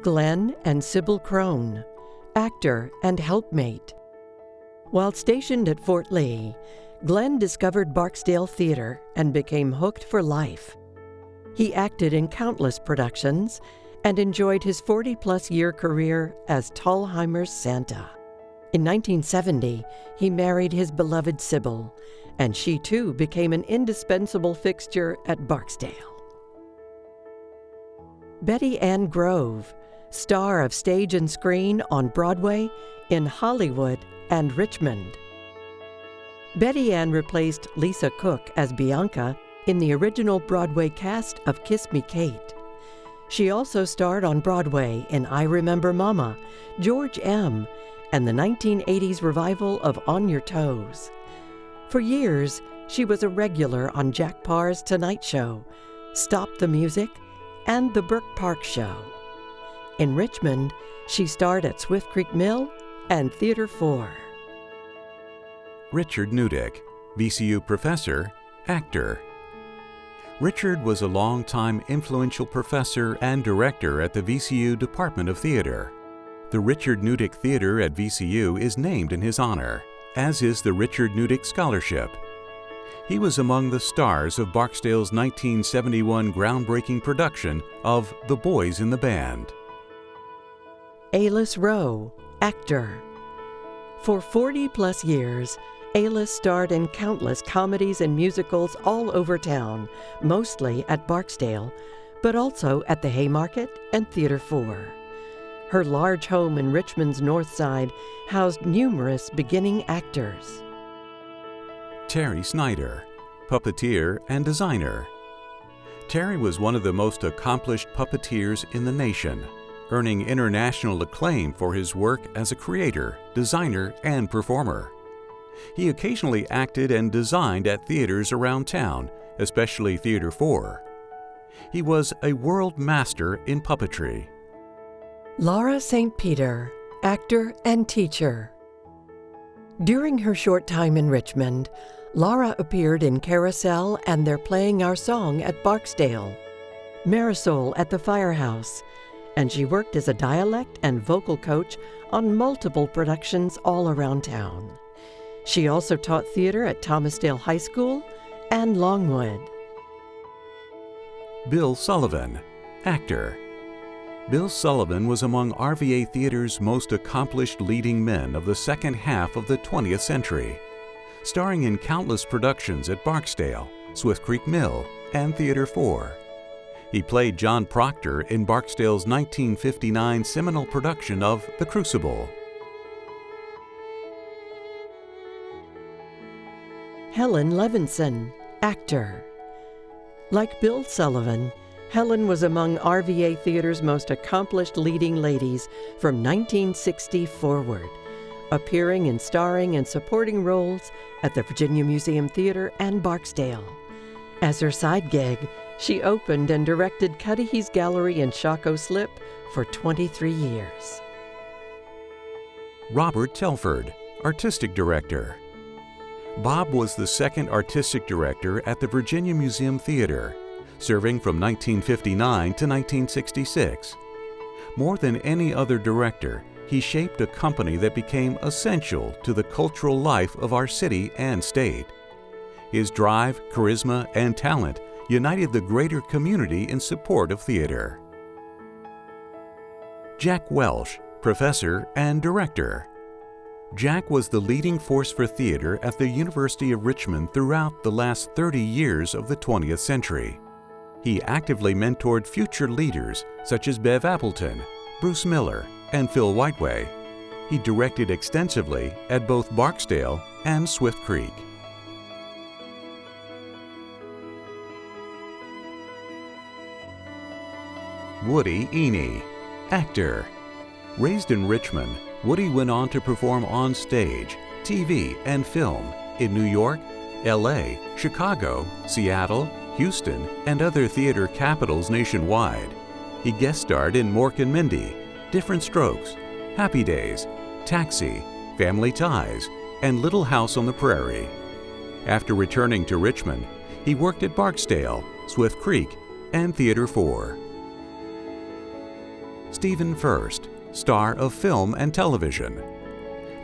Glenn and Sybil Crone, actor and helpmate. While stationed at Fort Lee, Glenn discovered Barksdale Theater and became hooked for life. He acted in countless productions and enjoyed his 40-plus year career as Thalheimer's Santa. In 1970, he married his beloved Sybil, and she too became an indispensable fixture at Barksdale. Betty Ann Grove, star of stage and screen on Broadway, in Hollywood, and Richmond. Betty Ann replaced Lisa Cook as Bianca in the original Broadway cast of Kiss Me, Kate. She also starred on Broadway in I Remember Mama, George M., and the 1980s revival of On Your Toes. For years, she was a regular on Jack Parr's Tonight Show, Stop the Music, and The Burke Park Show. In Richmond, she starred at Swift Creek Mill and Theater 4. Richard Newdick, VCU professor, actor. Richard was a longtime influential professor and director at the VCU Department of Theater. The Richard Newdick Theater at VCU is named in his honor, as is the Richard Newdick Scholarship. He was among the stars of Barksdale's 1971 groundbreaking production of The Boys in the Band. Alice Rowe, actor. For 40-plus years, Alice starred in countless comedies and musicals all over town, mostly at Barksdale, but also at the Haymarket and Theater 4. Her large home in Richmond's North Side housed numerous beginning actors. Terry Snyder, puppeteer and designer. Terry was one of the most accomplished puppeteers in the nation, earning international acclaim for his work as a creator, designer, and performer. He occasionally acted and designed at theaters around town, especially Theater 4. He was a world master in puppetry. Laura St. Peter, actor and teacher. During her short time in Richmond, Laura appeared in Carousel and They're Playing Our Song at Barksdale, Marisol at the Firehouse, and she worked as a dialect and vocal coach on multiple productions all around town. She also taught theater at Thomasdale High School and Longwood. Bill Sullivan, actor. Bill Sullivan was among RVA Theater's most accomplished leading men of the second half of the 20th century, starring in countless productions at Barksdale, Swift Creek Mill, and Theater 4. He played John Proctor in Barksdale's 1959 seminal production of The Crucible. Helen Levinson, actor. Like Bill Sullivan, Helen was among RVA Theater's most accomplished leading ladies from 1960 forward, appearing and starring and supporting roles at the Virginia Museum Theater and Barksdale. As her side gig, she opened and directed Cudahy's Gallery in Shockoe Slip for 23 years. Robert Telford, artistic director. Bob was the second artistic director at the Virginia Museum Theater, serving from 1959 to 1966. More than any other director, he shaped a company that became essential to the cultural life of our city and state. His drive, charisma, and talent united the greater community in support of theater. Jack Welsh, professor and director. Jack was the leading force for theater at the University of Richmond throughout the last 30 years of the 20th century. He actively mentored future leaders such as Bev Appleton, Bruce Miller, and Phil Whiteway. He directed extensively at both Barksdale and Swift Creek. Woody Eney, actor. Raised in Richmond, Woody went on to perform on stage, TV, and film in New York, LA, Chicago, Seattle, Houston, and other theater capitals nationwide. He guest starred in Mork and Mindy, Different Strokes, Happy Days, Taxi, Family Ties, and Little House on the Prairie. After returning to Richmond, he worked at Barksdale, Swift Creek, and Theater 4. Stephen Furst, star of film and television.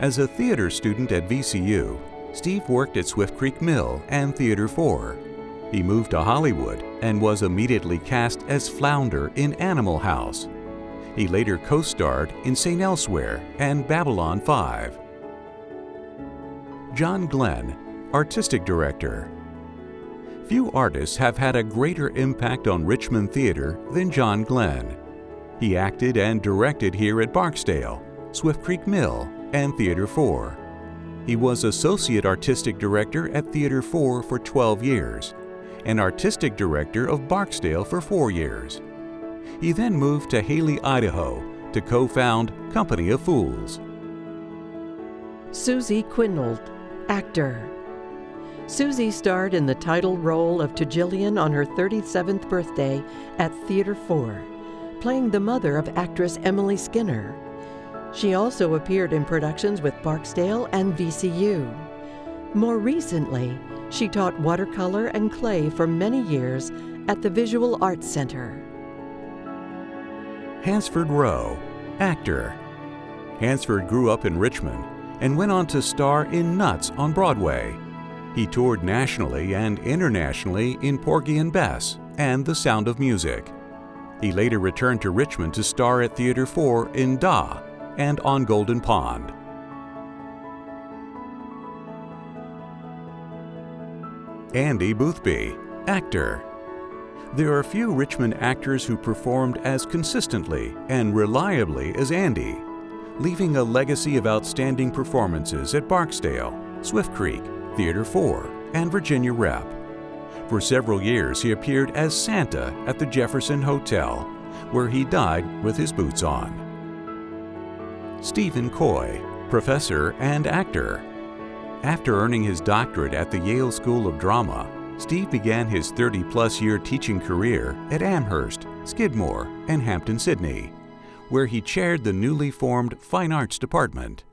As a theater student at VCU, Steve worked at Swift Creek Mill and Theater 4. He moved to Hollywood and was immediately cast as Flounder in Animal House. He later co-starred in St. Elsewhere and Babylon 5. John Glenn, artistic director. Few artists have had a greater impact on Richmond theater than John Glenn. He acted and directed here at Barksdale, Swift Creek Mill, and Theater 4. He was associate artistic director at Theater 4 for 12 years, and artistic director of Barksdale for 4 years. He then moved to Haley, Idaho, to co-found Company of Fools. Susie Quinnold, actor. Susie starred in the title role of Tugillian on her 37th birthday at Theater 4, playing the mother of actress Emily Skinner. She also appeared in productions with Barksdale and VCU. More recently, she taught watercolor and clay for many years at the Visual Arts Center. Hansford Rowe, actor. Hansford grew up in Richmond and went on to star in Nuts on Broadway. He toured nationally and internationally in Porgy and Bess and The Sound of Music. He later returned to Richmond to star at Theater 4 in Da and on Golden Pond. Andy Boothby, actor. There are few Richmond actors who performed as consistently and reliably as Andy, leaving a legacy of outstanding performances at Barksdale, Swift Creek, Theater 4, and Virginia Rep. For several years he appeared as Santa at the Jefferson Hotel, where he died with his boots on. Stephen Coy, professor and actor. After earning his doctorate at the Yale School of Drama, Steve began his 30-plus year teaching career at Amherst, Skidmore, and Hampton-Sydney, where he chaired the newly formed Fine Arts Department.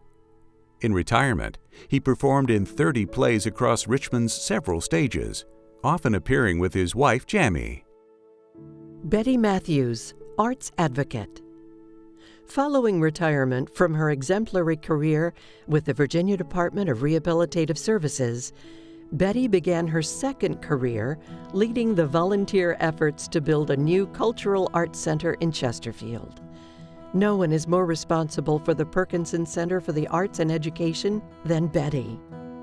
In retirement, he performed in 30 plays across Richmond's several stages, often appearing with his wife, Jamie. Betty Matthews, arts advocate. Following retirement from her exemplary career with the Virginia Department of Rehabilitative Services, Betty began her second career leading the volunteer efforts to build a new cultural arts center in Chesterfield. No one is more responsible for the Perkinson Center for the Arts and Education than Betty.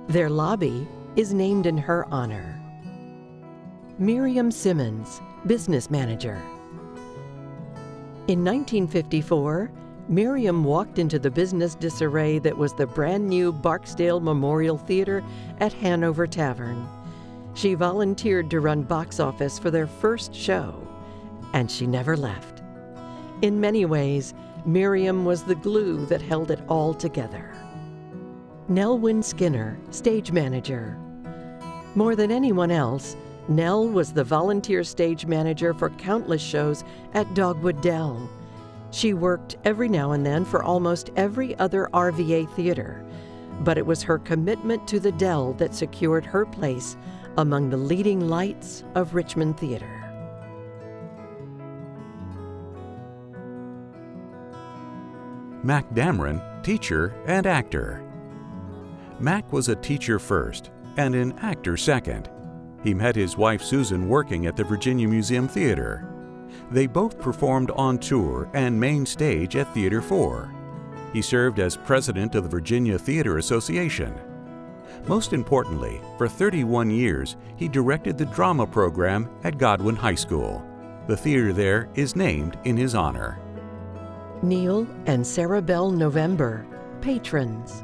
Their lobby is named in her honor. Miriam Simmons, business manager. In 1954, Miriam walked into the business disarray that was the brand new Barksdale Memorial Theater at Hanover Tavern. She volunteered to run box office for their first show, and she never left. In many ways, Miriam was the glue that held it all together. Nelwyn Skinner, stage manager. More than anyone else, Nell was the volunteer stage manager for countless shows at Dogwood Dell. She worked every now and then for almost every other RVA theater, but it was her commitment to the Dell that secured her place among the leading lights of Richmond theater. Mac Dameron, teacher and actor. Mac was a teacher first and an actor second. He met his wife Susan working at the Virginia Museum Theater. They both performed on tour and main stage at Theater 4. He served as president of the Virginia Theater Association. Most importantly, for 31 years, he directed the drama program at Godwin High School. The theater there is named in his honor. Neil and Sarah Bell November, patrons.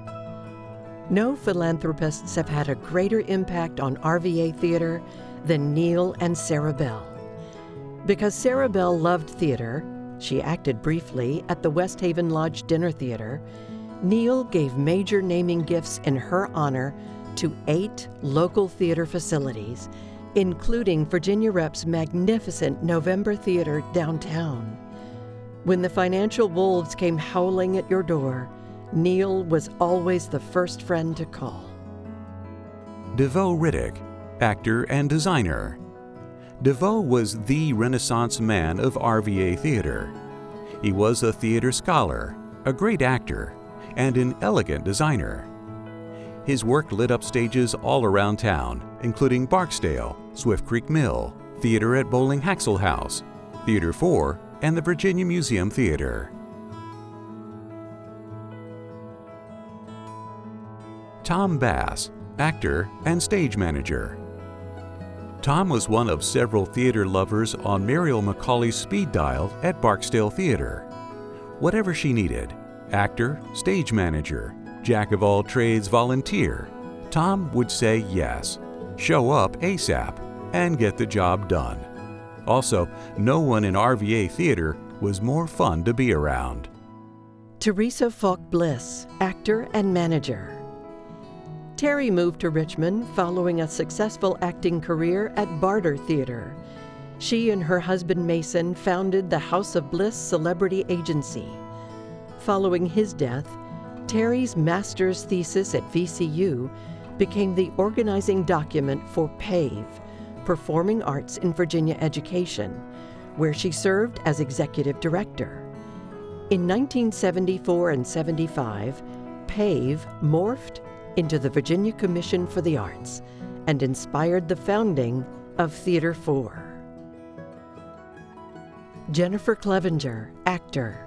No philanthropists have had a greater impact on RVA theater than Neil and Sarah Bell. Because Sarah Bell loved theater, she acted briefly at the West Haven Lodge Dinner Theater, Neil gave major naming gifts in her honor to 8 local theater facilities, including Virginia Rep's magnificent November Theater downtown. When the financial wolves came howling at your door, Neil was always the first friend to call. DeVoe Riddick, actor and designer. DeVoe was the Renaissance man of RVA theater. He was a theater scholar, a great actor, and an elegant designer. His work lit up stages all around town, including Barksdale, Swift Creek Mill, Theater at Bowling Haxel House, Theater 4, and the Virginia Museum Theater. Tom Bass, actor and stage manager. Tom was one of several theater lovers on Muriel Macaulay's speed dial at Barksdale Theater. Whatever she needed, actor, stage manager, jack of all trades volunteer, Tom would say yes, show up ASAP, and get the job done. Also, no one in RVA Theater was more fun to be around. Teresa Falk Bliss, actor and manager. Terry moved to Richmond following a successful acting career at Barter Theater. She and her husband Mason founded the House of Bliss Celebrity Agency. Following his death, Terry's master's thesis at VCU became the organizing document for PAVE, Performing Arts in Virginia Education, where she served as executive director. In 1974 and 75, PAVE morphed into the Virginia Commission for the Arts and inspired the founding of Theater 4. Jennifer Clevenger, actor.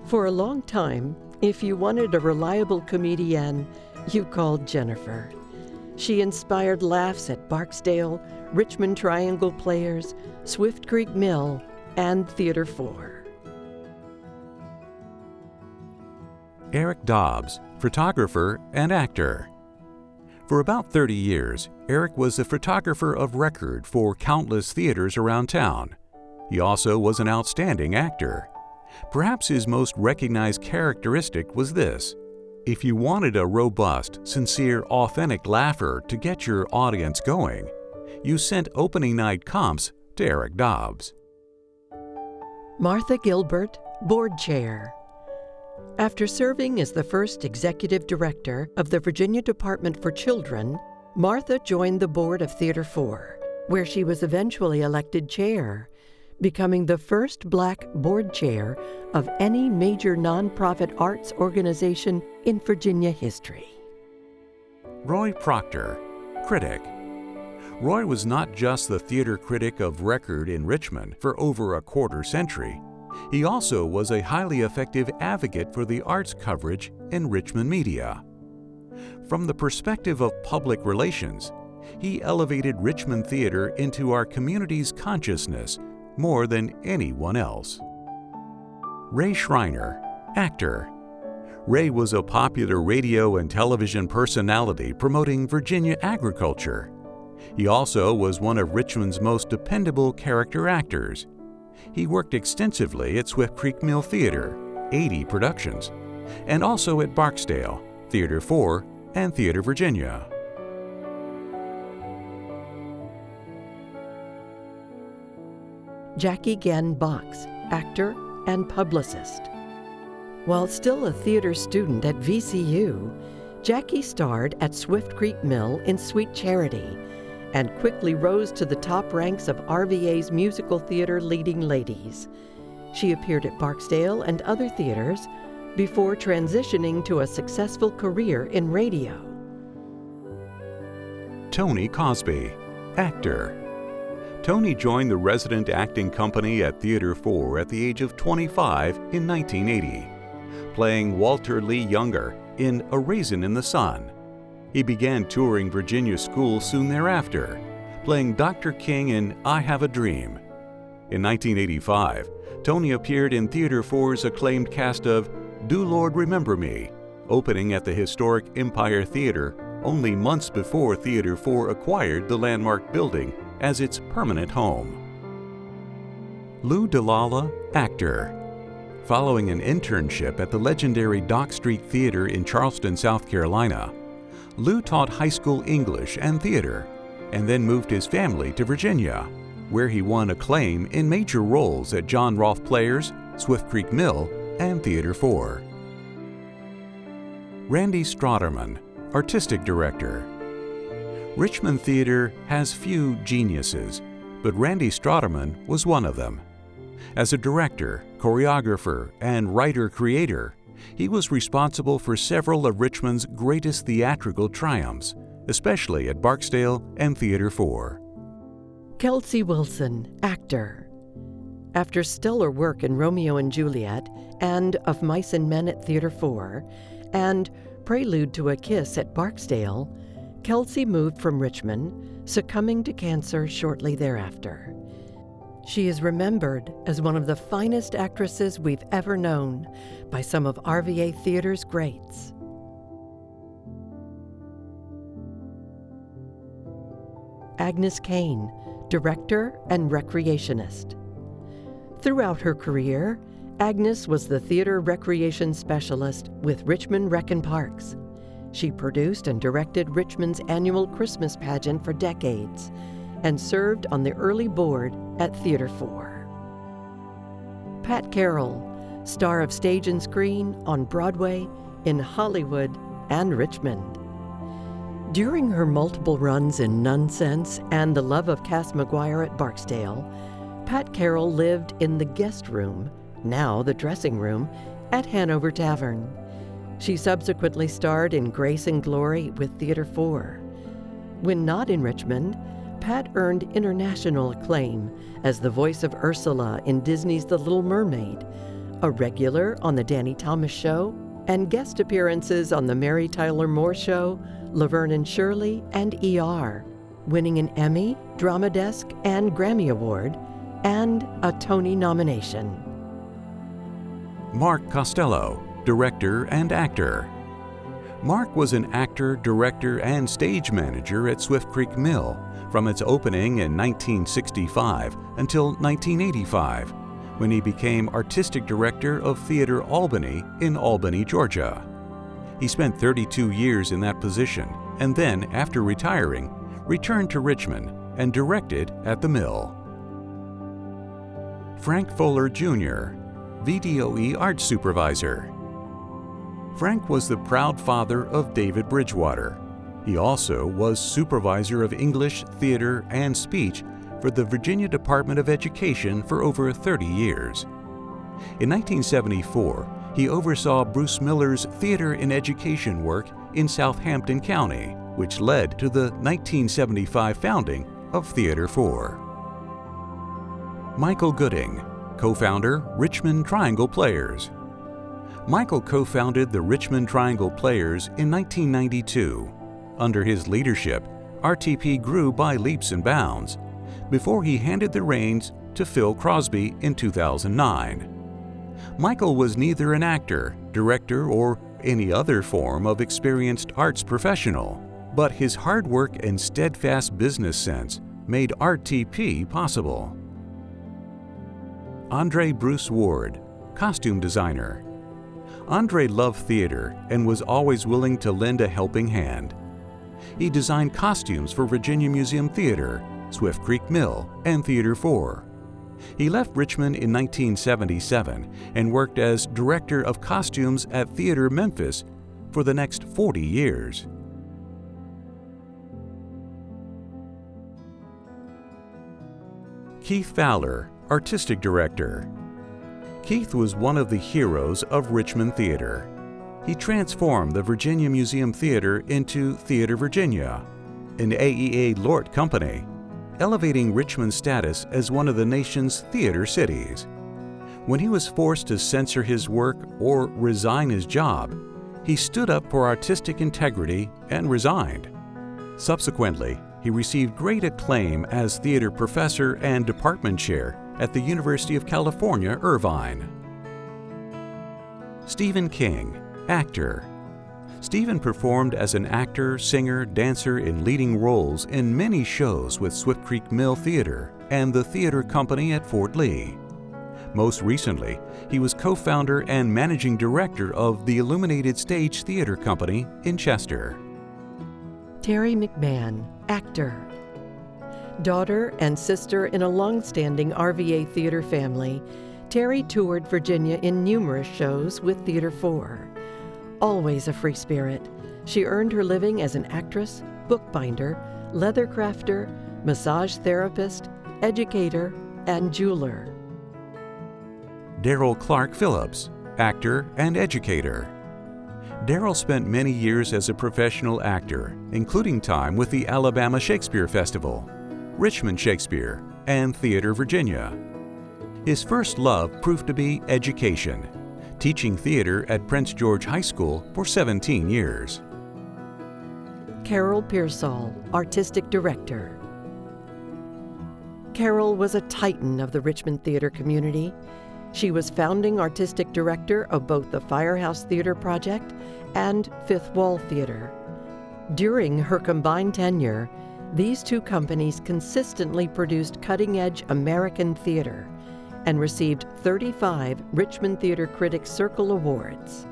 For a long time, if you wanted a reliable comedienne, you called Jennifer. She inspired laughs at Barksdale, Richmond Triangle Players, Swift Creek Mill, and Theater 4. Eric Dobbs, photographer and actor. For about 30 years, Eric was a photographer of record for countless theaters around town. He also was an outstanding actor. Perhaps his most recognized characteristic was this: if you wanted a robust, sincere, authentic laugher to get your audience going, you sent opening night comps to Eric Dobbs. Martha Gilbert, board chair. After serving as the first executive director of the Virginia Department for Children, Martha joined the board of Theater 4, where she was eventually elected chair, becoming the first Black board chair of any major nonprofit arts organization in Virginia history. Roy Proctor, critic. Roy was not just the theater critic of record in Richmond for over a quarter century. He also was a highly effective advocate for the arts coverage in Richmond media. From the perspective of public relations, he elevated Richmond theater into our community's consciousness more than anyone else. Ray Schreiner, actor. Ray was a popular radio and television personality promoting Virginia agriculture. He also was one of Richmond's most dependable character actors. He worked extensively at Swift Creek Mill Theater, 80 productions, and also at Barksdale, Theater 4, and Theater Virginia. Jackie Gann Box, actor and publicist. While still a theater student at VCU, Jackie starred at Swift Creek Mill in Sweet Charity and quickly rose to the top ranks of RVA's musical theater leading ladies. She appeared at Barksdale and other theaters before transitioning to a successful career in radio. Tony Cosby, actor. Tony joined the resident acting company at Theater 4 at the age of 25 in 1980, playing Walter Lee Younger in A Raisin in the Sun. He began touring Virginia schools soon thereafter, playing Dr. King in I Have a Dream. In 1985, Tony appeared in Theater 4's acclaimed cast of Do Lord Remember Me, opening at the historic Empire Theater only months before Theater 4 acquired the landmark building as its permanent home. Lou DeLalla, actor. Following an internship at the legendary Dock Street Theater in Charleston, South Carolina, Lou taught high school English and theater, and then moved his family to Virginia, where he won acclaim in major roles at John Rolfe Players, Swift Creek Mill, and Theater 4. Randy Strotterman, artistic director. Richmond theater has few geniuses, but Randy Strotterman was one of them. As a director, choreographer, and writer-creator, he was responsible for several of Richmond's greatest theatrical triumphs, especially at Barksdale and Theatre 4. Kelsey Wilson, actor. After stellar work in Romeo and Juliet and Of Mice and Men at Theatre 4 and Prelude to a Kiss at Barksdale, Kelsey moved from Richmond, succumbing to cancer shortly thereafter. She is remembered as one of the finest actresses we've ever known by some of RVA Theater's greats. Agnes Kane, director and recreationist. Throughout her career, Agnes was the theater recreation specialist with Richmond Rec and Parks. She produced and directed Richmond's annual Christmas pageant for decades and served on the early board at Theatre 4. Pat Carroll, star of stage and screen on Broadway, in Hollywood, and Richmond. During her multiple runs in Nonsense and The Love of Cass McGuire at Barksdale, Pat Carroll lived in the guest room, now the dressing room, at Hanover Tavern. She subsequently starred in Grace and Glory with Theatre 4. When not in Richmond, Pat earned international acclaim as the voice of Ursula in Disney's The Little Mermaid, a regular on The Danny Thomas Show, and guest appearances on The Mary Tyler Moore Show, Laverne and Shirley, and ER, winning an Emmy, Drama Desk, and Grammy Award, and a Tony nomination. Mark Costello, director and actor. Mark was an actor, director, and stage manager at Swift Creek Mill from its opening in 1965 until 1985, when he became artistic director of Theatre Albany in Albany, Georgia. He spent 32 years in that position and then, after retiring, returned to Richmond and directed at the Mill. Frank Fuller, Jr., VDOE Art Supervisor. Frank was the proud father of David Bridgewater. He also was supervisor of English, theater, and speech for the Virginia Department of Education for over 30 years. In 1974, he oversaw Bruce Miller's theater and education work in Southampton County, which led to the 1975 founding of Theatre 4. Michael Gooding, co-founder, Richmond Triangle Players. Michael co-founded the Richmond Triangle Players in 1992. Under his leadership, RTP grew by leaps and bounds, before he handed the reins to Phil Crosby in 2009. Michael was neither an actor, director, or any other form of experienced arts professional, but his hard work and steadfast business sense made RTP possible. Andre Bruce Ward, costume designer. Andre loved theater and was always willing to lend a helping hand. He designed costumes for Virginia Museum Theater, Swift Creek Mill, and Theatre 4. He left Richmond in 1977 and worked as director of costumes at Theatre Memphis for the next 40 years. Keith Fowler, artistic director. Keith was one of the heroes of Richmond theater. He transformed the Virginia Museum Theater into Theatre Virginia, an AEA Lort company, elevating Richmond's status as one of the nation's theater cities. When he was forced to censor his work or resign his job, he stood up for artistic integrity and resigned. Subsequently, he received great acclaim as theater professor and department chair at the University of California, Irvine. Stephen King, actor. Stephen performed as an actor, singer, dancer in leading roles in many shows with Swift Creek Mill Theater and the Theater Company at Fort Lee. Most recently, he was co-founder and managing director of the Illuminated Stage Theater Company in Chester. Terry McMahon, actor. Daughter and sister in a long-standing RVA theater family, Terry toured Virginia in numerous shows with Theatre 4. Always a free spirit, she earned her living as an actress, bookbinder, leather crafter, massage therapist, educator, and jeweler. Darrell Clark Phillips, actor and educator. Darrell spent many years as a professional actor, including time with the Alabama Shakespeare Festival, Richmond Shakespeare, and Theater Virginia. His first love proved to be education, teaching theater at Prince George High School for 17 years. Carol Pearsall, Artistic Director. Carol was a titan of the Richmond theater community. She was founding artistic director of both the Firehouse Theater Project and Fifth Wall Theater. During her combined tenure, these two companies consistently produced cutting-edge American theater and received 35 Richmond Theater Critics Circle Awards.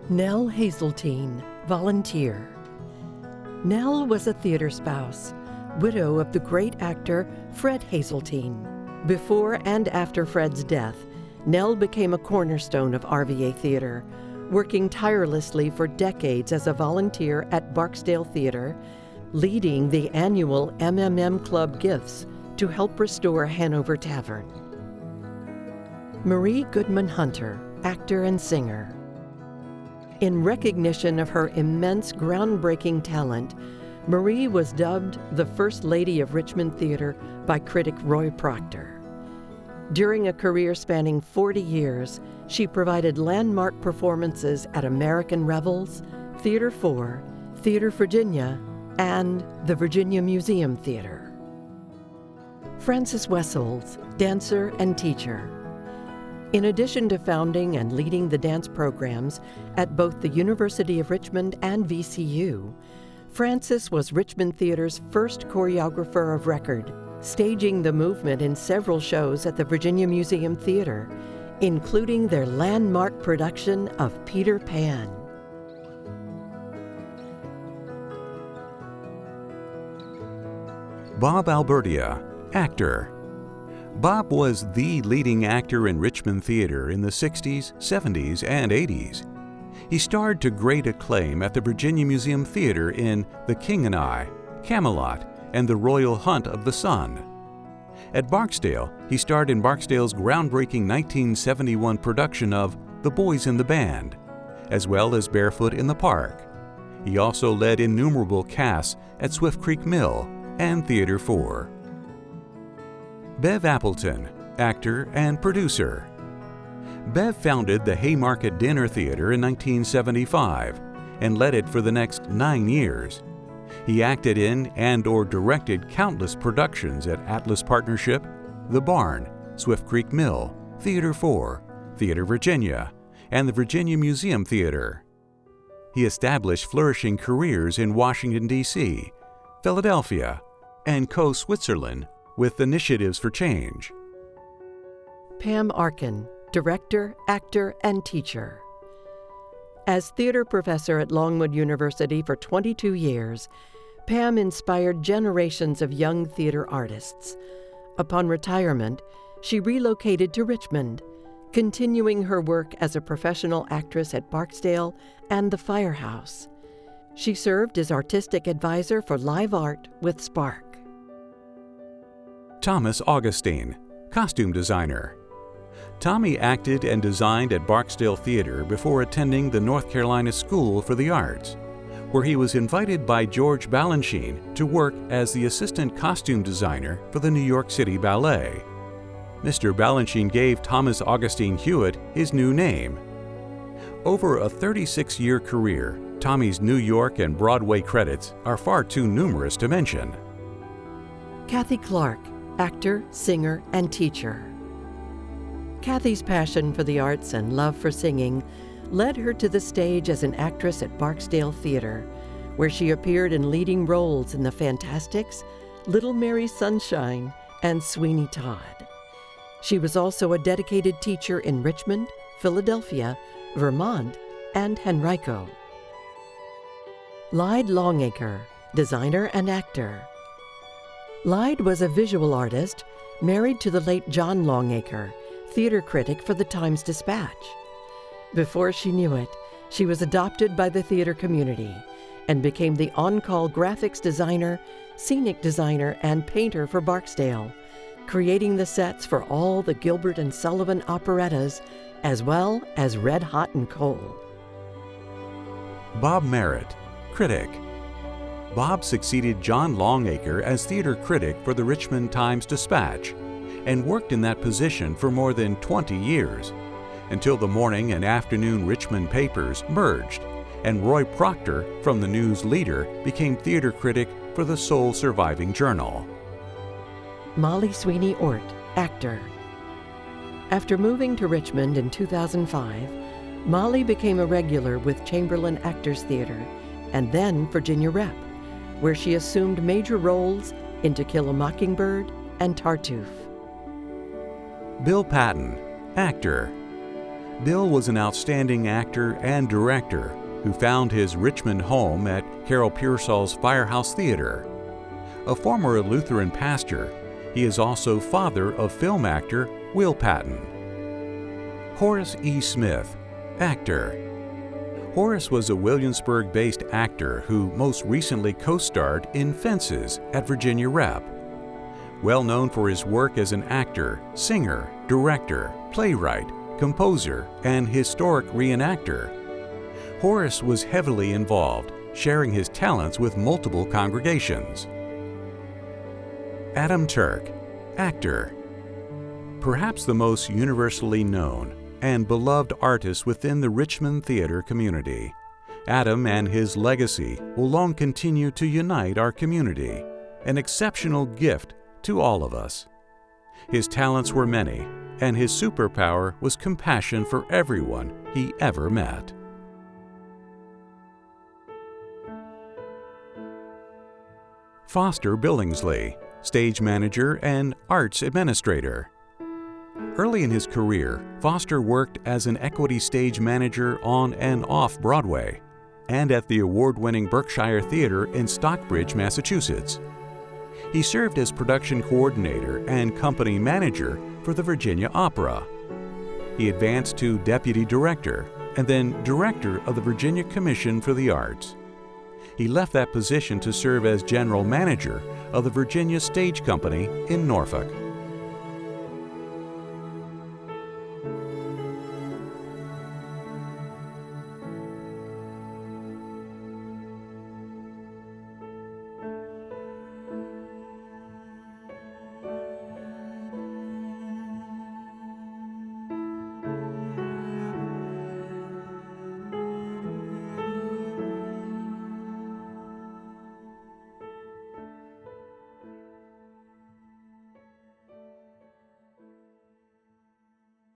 Nell Hazeltine, volunteer. Nell was a theater spouse, widow of the great actor Fred Hazeltine. Before and after Fred's death, Nell became a cornerstone of RVA Theater, working tirelessly for decades as a volunteer at Barksdale Theater, leading the annual MMM Club gifts to help restore Hanover Tavern. Marie Goodman Hunter, actor and singer. In recognition of her immense groundbreaking talent, Marie was dubbed the First Lady of Richmond Theater by critic Roy Proctor. During a career spanning 40 years, she provided landmark performances at American Revels, Theater 4, Theater Virginia, and the Virginia Museum Theater. Frances Wessels, dancer and teacher. In addition to founding and leading the dance programs at both the University of Richmond and VCU, Frances was Richmond Theater's first choreographer of record, staging the movement in several shows at the Virginia Museum Theater, including their landmark production of Peter Pan. Bob Albertia, actor. Bob was the leading actor in Richmond theater in the 60s, 70s, and 80s. He starred to great acclaim at the Virginia Museum Theater in The King and I, Camelot, and The Royal Hunt of the Sun. At Barksdale, he starred in Barksdale's groundbreaking 1971 production of The Boys in the Band, as well as Barefoot in the Park. He also led innumerable casts at Swift Creek Mill and Theater 4. Bev Appleton, actor and producer. Bev founded the Haymarket Dinner Theater in 1975 and led it for the next 9 years. He acted in and/or directed countless productions at Atlas Partnership, The Barn, Swift Creek Mill, Theater 4, Theater Virginia, and the Virginia Museum Theater. He established flourishing careers in Washington, D.C., Philadelphia, and Switzerland with Initiatives for Change. Pam Arkin, director, actor, and teacher. As theater professor at Longwood University for 22 years, Pam inspired generations of young theater artists. Upon retirement, she relocated to Richmond, continuing her work as a professional actress at Barksdale and the Firehouse. She served as artistic advisor for live art with Spark. Thomas Augustine, costume designer. Tommy acted and designed at Barksdale Theater before attending the North Carolina School for the Arts, where he was invited by George Balanchine to work as the assistant costume designer for the New York City Ballet. Mr. Balanchine gave Thomas Augustine Hewitt his new name. Over a 36-year career, Tommy's New York and Broadway credits are far too numerous to mention. Kathy Clark, actor, singer, and teacher. Kathy's passion for the arts and love for singing led her to the stage as an actress at Barksdale Theater, where she appeared in leading roles in The Fantastics, Little Mary Sunshine, and Sweeney Todd. She was also a dedicated teacher in Richmond, Philadelphia, Vermont, and Henrico. Lyde Longacre, designer and actor. Lyde was a visual artist, married to the late John Longacre, theater critic for the Times-Dispatch. Before she knew it, she was adopted by the theater community and became the on-call graphics designer, scenic designer, and painter for Barksdale, creating the sets for all the Gilbert and Sullivan operettas, as well as Red Hot and Cold. Bob Merritt, critic. Bob succeeded John Longacre as theater critic for the Richmond Times-Dispatch and worked in that position for more than 20 years, until the morning and afternoon Richmond papers merged and Roy Proctor from the News Leader became theater critic for the sole surviving journal. Molly Sweeney Ort, actor. After moving to Richmond in 2005, Molly became a regular with Chamberlain Actors Theater and then Virginia Rep, where she assumed major roles in To Kill a Mockingbird and Tartuffe. Bill Patton, actor. Bill was an outstanding actor and director who found his Richmond home at Carol Pearsall's Firehouse Theater. A former Lutheran pastor, he is also father of film actor Will Patton. Horace E. Smith, actor. Horace was a Williamsburg-based actor who most recently co-starred in Fences at Virginia Rep. Well known for his work as an actor, singer, director, playwright, composer, and historic reenactor, Horace was heavily involved, sharing his talents with multiple congregations. Adam Turk, actor. Perhaps the most universally known and beloved artist within the Richmond theater community, Adam and his legacy will long continue to unite our community, an exceptional gift to all of us. His talents were many, and his superpower was compassion for everyone he ever met. Foster Billingsley, stage manager and arts administrator. Early in his career, Foster worked as an equity stage manager on and off Broadway, and at the award-winning Berkshire Theater in Stockbridge, Massachusetts. He served as production coordinator and company manager for the Virginia Opera. He advanced to deputy director and then director of the Virginia Commission for the Arts. He left that position to serve as general manager of the Virginia Stage Company in Norfolk.